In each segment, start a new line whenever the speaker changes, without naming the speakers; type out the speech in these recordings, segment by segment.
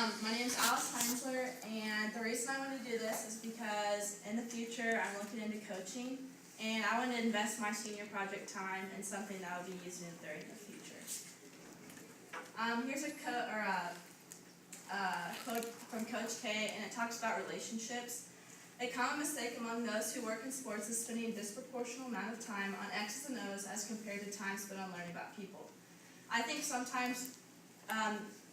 My name is Alice Heinzler, and the reason I want to do this is because in the future I'm looking into coaching, and I want to invest my senior project time in something that I'll be using during the future. Here's a quote from Coach K, and it talks about relationships. A common mistake among those who work in sports is spending a disproportionate amount of time on X's and O's as compared to time spent on learning about people. I think sometimes,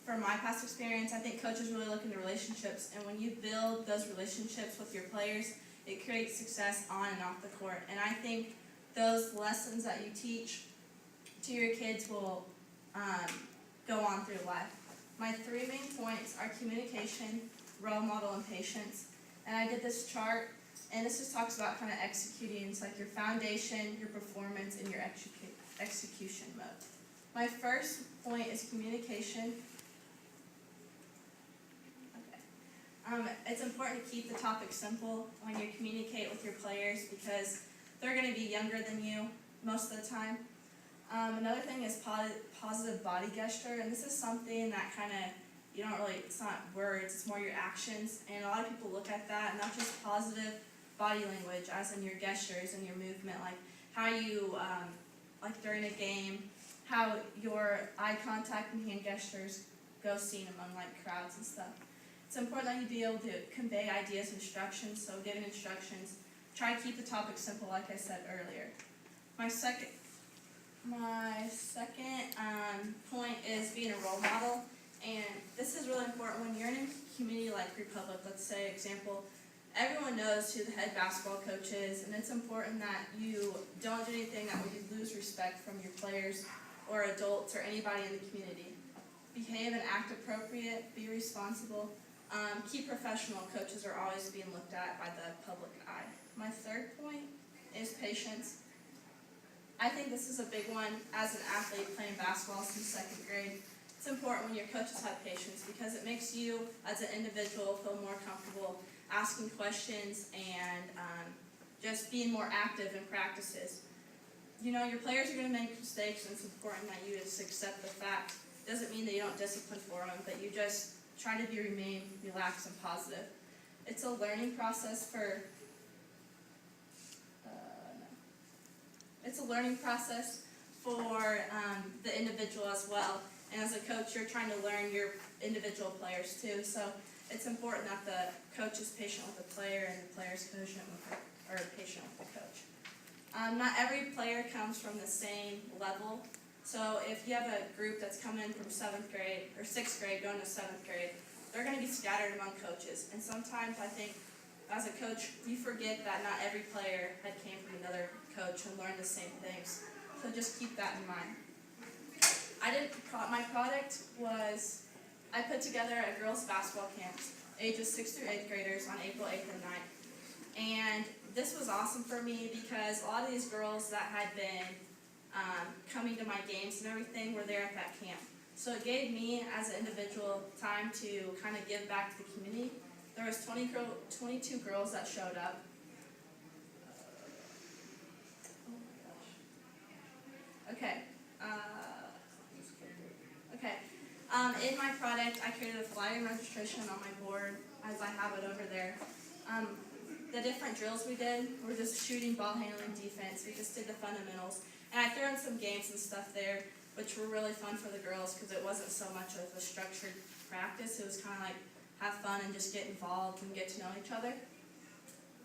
from my past experience, I think coaches really look into relationships, and when you build those relationships with your players, it creates success on and off the court. And I think those lessons that you teach to your kids will go on through life. My 3 main points are communication, role model, and patience. And I did this chart, and this just talks about kind of executing. It's like your foundation, your performance, and your execution mode. My first point is communication. Okay. It's important to keep the topic simple when you communicate with your players because they're going to be younger than you most of the time. Another thing is positive body gesture, and this is something that kind of, it's not words, it's more your actions, and a lot of people look at that, and not just positive body language, as in your gestures and your movement, like how you, like during a game, how your eye contact and hand gestures go seen among like crowds and stuff. It's important that you be able to convey ideas and instructions, so giving instructions, try to keep the topic simple like I said earlier. My second point is being a role model, and this is really important when you're in a community like Republic. Let's say, example, everyone knows who the head basketball coach is, and it's important that you don't do anything that would lose respect from your players or adults or anybody in the community. Behave and act appropriate, be responsible, keep professional. Coaches are always being looked at by the public eye. My third point is patience. I think this is a big one as an athlete playing basketball since 2nd grade. It's important when your coaches have patience because it makes you as an individual feel more comfortable asking questions and just being more active in practices. Your players are going to make mistakes, and it's important that you just accept the fact. It doesn't mean that you don't discipline for them, but you just try to remain relaxed and positive. It's a learning process for the individual as well. And as a coach, you're trying to learn your individual players too. So it's important that the coach is patient with the player and the player is patient with the coach. Not every player comes from the same level. So if you have a group that's coming from 7th grade or 6th grade going to 7th grade, they're going to be scattered among coaches. And sometimes I think as a coach, you forget that not every player had came from another coach and learned the same things. So just keep that in mind. My product was, I put together a girls' basketball camp, ages 6th through 8th graders on April 8th and 9th. And this was awesome for me because a lot of these girls that had been coming to my games and everything were there at that camp. So it gave me as an individual time to kind of give back to the community. There was 22 girls that showed up. Okay. In my product, I created a flyer and registration on my board as I have it over there. The different drills we did were just shooting, ball handling, defense. We just did the fundamentals. And I threw in some games and stuff there, which were really fun for the girls because it wasn't so much of a structured practice. It was kind of like have fun and just get involved and get to know each other.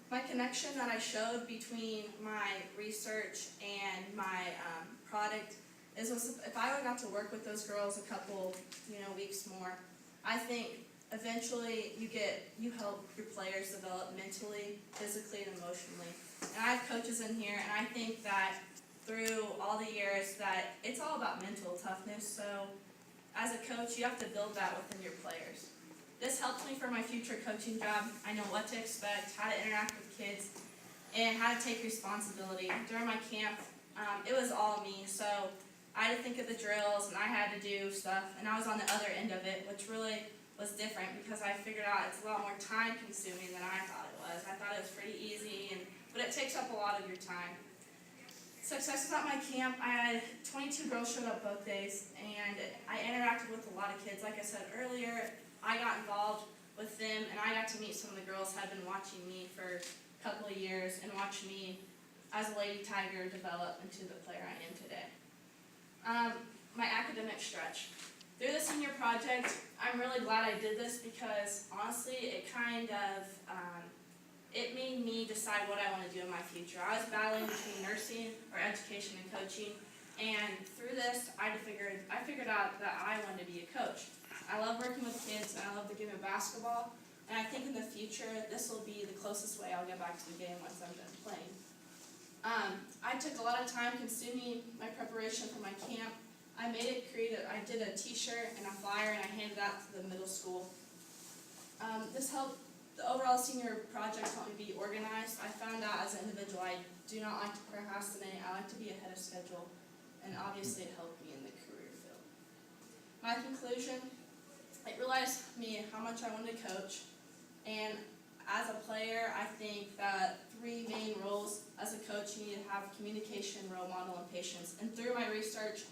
My connection that I showed between my research and my product is if I got to work with those girls a couple weeks more, I think eventually you help your players develop mentally, physically, and emotionally. And I have coaches in here, and I think that through all the years that it's all about mental toughness. So as a coach, you have to build that within your players. This helped me for my future coaching job. I know what to expect, how to interact with kids, and how to take responsibility. During my camp, it was all me. So I had to think of the drills, and I had to do stuff, and I was on the other end of it, which really was different because I figured out it's a lot more time-consuming than I thought it was. I thought it was pretty easy, but it takes up a lot of your time. Successes at my camp, I had 22 girls showed up both days, and I interacted with a lot of kids. Like I said earlier, I got got to meet some of the girls who had been watching me for a couple of years and watch me as a Lady Tiger develop into the player I am today. My academic stretch. Through the senior project, I'm really glad I did this because honestly, it kind of, it made me decide what I want to do in my future. I was battling between nursing or education and coaching, and through this, I figured out that I wanted to be a coach. I love working with kids, and I love the game of basketball, and I think in the future, this will be the closest way I'll get back to the game once I'm done playing. I took a lot of time consuming my preparation for my camp. I did a t-shirt and a flyer, and I handed that to the middle school. This helped, the overall senior project helped me be organized. I found out as an individual I do not like to procrastinate. I like to be ahead of schedule, and obviously it helped me in the career field. My conclusion, it realized me how much I wanted to coach, and as a player, I think that 3 main roles as a coach, you need to have communication, role model, and patience. And through my research,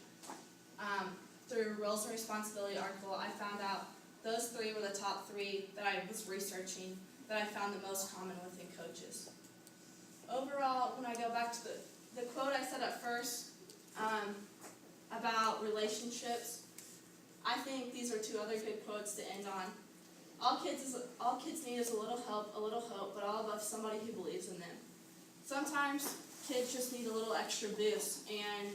through Roles and Responsibility article, I found out those 3 were the top 3 that I was researching that I found the most common within coaches. Overall, when I go back to the quote I said at first about relationships, I think these are 2 other good quotes to end on. All kids need is a little help, a little hope, but all above somebody who believes in them. Sometimes kids just need a little extra boost, and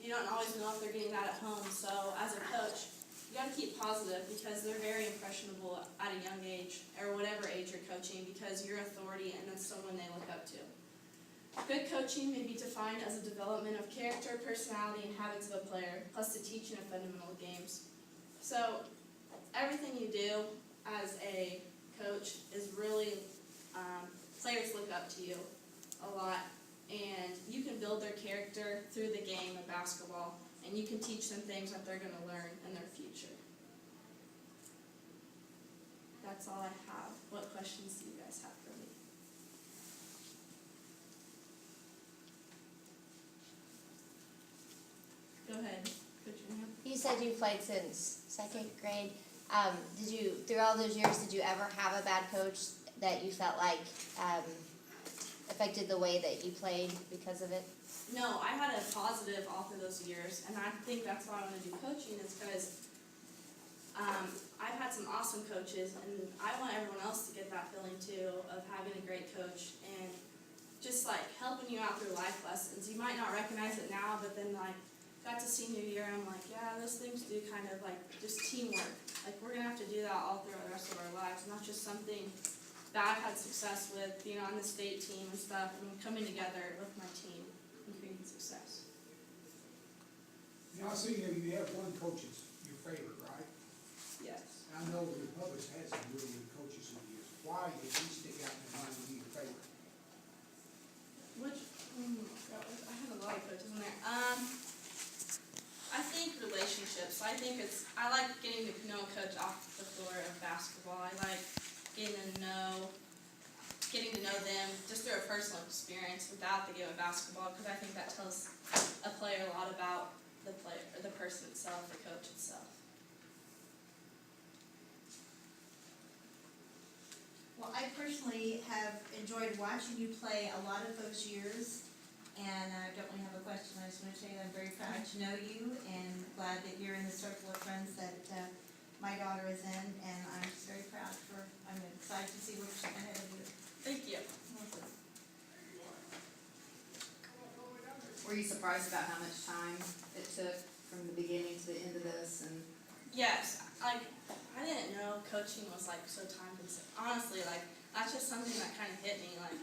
you don't always know if they're getting that at home. So as a coach, you got to keep positive because they're very impressionable at a young age, or whatever age you're coaching, because you're authority and that's someone they look up to. Good coaching may be defined as a development of character, personality, and habits of a player, plus the teaching of fundamental games. So everything you do as a coach is really, players look up to you a lot, and you can build their character through the game of basketball, and you can teach them things that they're going to learn in their future. That's all I have. What questions do you guys have for me? Go ahead. Put your hand.
You said you played since 2nd grade. Through all those years, did you ever have a bad coach that you felt like affected the way that you played because of it?
No, I had a positive all through those years, and I think that's why I want to do coaching, is because I've had some awesome coaches, and I want everyone else to get that feeling too of having a great coach and just like helping you out through life lessons. You might not recognize it now, but then like got to senior year, I'm like, yeah, those things do kind of like just teamwork. Like we're gonna have to do that all throughout the rest of our lives, not just something that I've had success with, being on the state team and stuff, and coming together with my team and creating success.
Now, I see you have one coach that's your favorite, right?
Yes.
I know the Republic's had some really good coaches over the years. Why did he stick out in the mind to be your favorite?
I had a lot of coaches in there. I think relationships. I like getting to know a coach off the floor of basketball. I like getting to know them just through a personal experience without the game of basketball, because I think that tells a player a lot about the player, or the person itself, the coach itself.
Well, I personally have enjoyed watching you play a lot of those years, and I don't really have a question. I just want to say that I'm very proud to know you, and glad that you're in the circle of friends that my daughter is in, and I'm just very proud I'm excited to see what's ahead of you.
Thank you.
Were you surprised about how much time it took from the beginning to the end of this? And
Yes, I didn't know coaching was like so time consuming. Honestly, like that's just something that kind of hit me. Like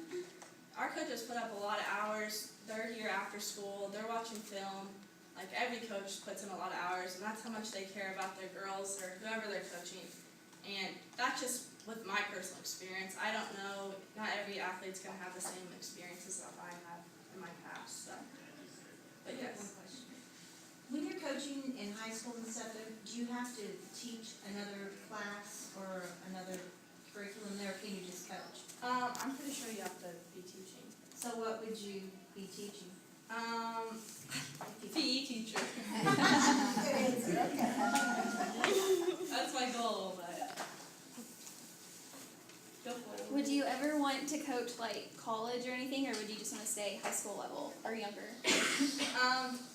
our coaches put up a lot of hours. They're here after school. They're watching film. Like every coach puts in a lot of hours, and that's how much they care about their girls or whoever they're coaching. And that's just with my personal experience. I don't know. Not every athlete's gonna have the same experiences that I have in my past. So, but
I have
yes.
one question. When you're coaching in high school and stuff, do you have to teach another class or another curriculum there, or can you just coach?
I'm pretty sure you have to be teaching.
So what would you be teaching?
PE teacher.
Good answer, okay.
That's my goal, but
want to coach like college or anything, or would you just want to stay high school level or younger?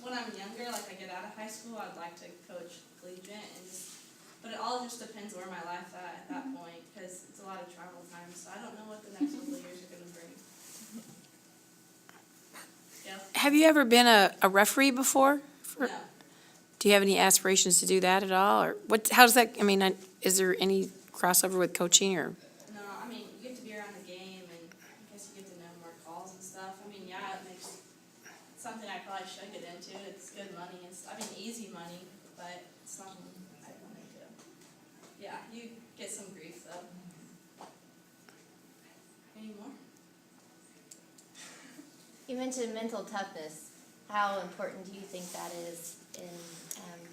When I'm younger, like I get out of high school, I'd like to coach collegiate and just, but it all just depends where my life's at that point, because it's a lot of travel time, so I don't know what the next couple of years are gonna bring. Yeah,
Have you ever been a referee before?
no,
Do you have any aspirations to do that at all, or what, how does that, I mean, is there any crossover with coaching, or?
no, I mean, you get to be around the game, and I guess you get to know more calls and stuff. I mean, yeah, it makes, it's something I probably should get into, it's good money, I mean, easy money, but it's not something I want to do. Yeah, you get some grief though. Any more?
You mentioned mental toughness. How important do you think that is in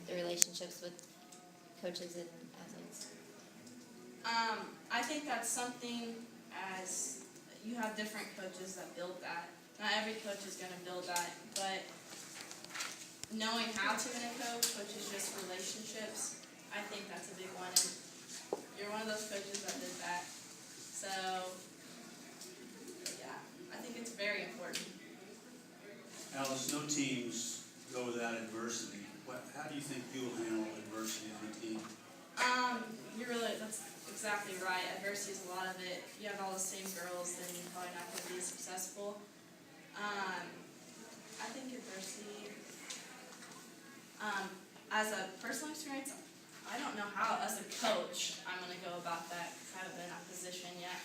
the relationships with coaches and athletes?
I think that's something as you have different coaches that build that. Not every coach is gonna build that, but knowing how to in a coach, which is just relationships, I think that's a big one. And you're one of those coaches that did that. So, yeah, I think it's very important.
Alice, no teams go without adversity. How do you think you'll handle adversity on a team?
That's exactly right. Adversity is a lot of it. If you have all the same girls, then you're probably not going to be successful. I think adversity, as a personal experience, I don't know how, as a coach, I'm going to go about that, because I haven't been in that position yet.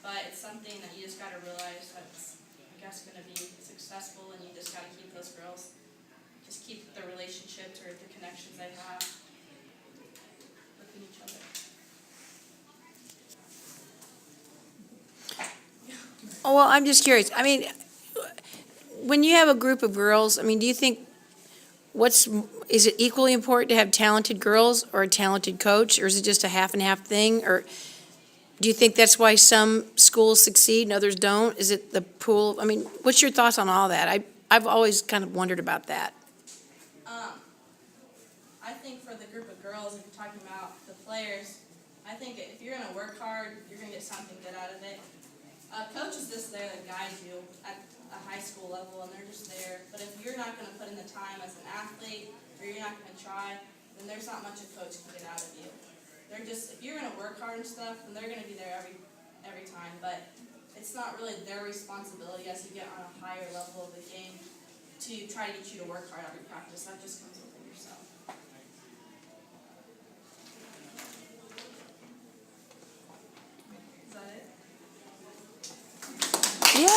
But it's something that you just got to realize that's, I guess, going to be successful, and you just got to keep those girls, just keep the relationships or the connections they have with each other.
Oh, well, I'm just curious, I mean, when you have a group of girls, I mean, do you think, is it equally important to have talented girls or a talented coach, or is it just a half and half thing, or do you think that's why some schools succeed and others don't? Is it the pool? I mean, what's your thoughts on all that? I've always kind of wondered about that.
I think for the group of girls, if you're talking about the players, I think if you're gonna work hard, you're gonna get something good out of it. A coach is just there to guide you at a high school level, and they're just there. But if you're not gonna put in the time as an athlete, or you're not gonna try, then there's not much a coach can get out of you. They're just, if you're gonna work hard and stuff, then they're gonna be there every time. But it's not really their responsibility as you get on a higher level of the game to try to get you to work hard every practice. That just comes within yourself. Is that it?
Yay!